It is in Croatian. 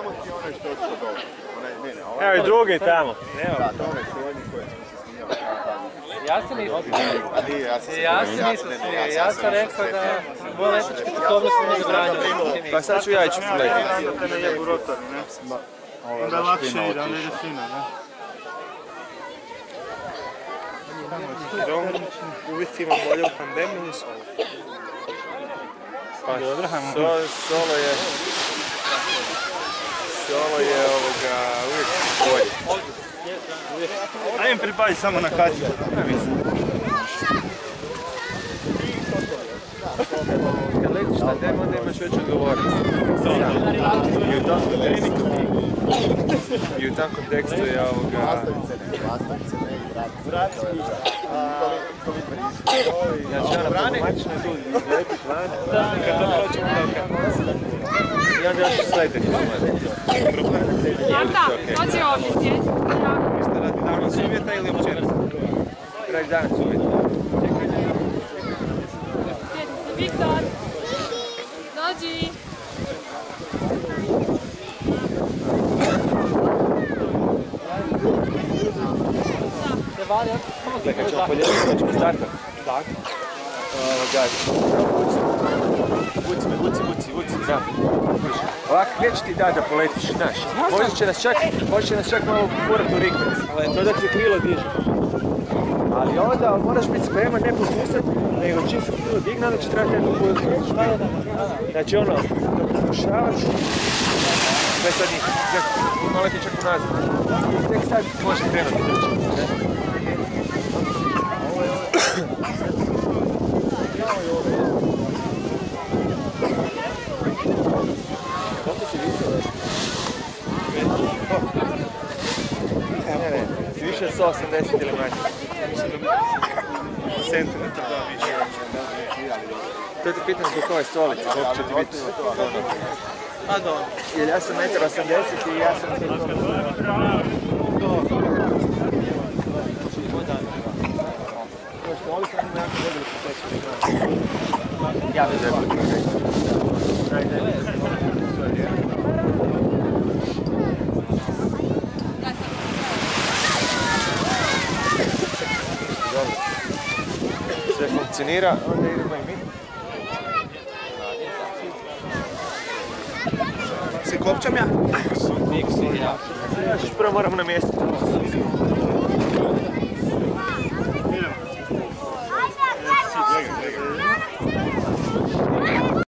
tamo ti je onaj što je što dobro. Evo i drugi tamo. Da, to onaj srodnji koji smo se smijali. Ja se nisam Nije, ja sam smio. Ja sam rekao da moja letačka sposobnost nije zabranjena. Pa sad ću ja ići letiti. Da te ne jebu rotori, ne? Onda lakše ide, onda ide fino, ne? Jer on uvjetima bolje u pandemiji nisu ovo. Pa Solo je uvijek bolje. Ajme pripazi samo na kacigu. Kad letiš na demo, onda imaš veću odgovornost. I u tom kontekstu je Lastavice ne, vrati ništa. Znači ona problematična je tu izlepit van, i kad to prođemo i onda još slajte kilometra. Marta, dođi ovdje sjeti. Mislite radi danas uvjeta ili općenito? Radi danas uvjeta. Viktor, dođi. Kad ćemo podijeliti, kad ćemo startati. Tak. Vuci. Ovako neće ti dati da poletiš, znaš. Možda će nas čak malo porat u rikvec. To da ti krilo diže. Ali onda moraš biti spreman, ne posustat, nego čim se krilo digne, onda će trebati neko pojeti. Znači ono, dok pokušavaš, sve sad njih, malo ti čak unazad. Tek sad možeš krenuti trčati. Koliko si visio? Ne, više od 180 ili manje. Centimetar, da, više. To ti pitam zbog ove stolice, koliko će ti biti A dobro. jer ja sam 1,80 i ja sam ja ne znam. Sve funkcionira, onda idemo i mi. Se kopčam ja? Prvo moramo namjestiti.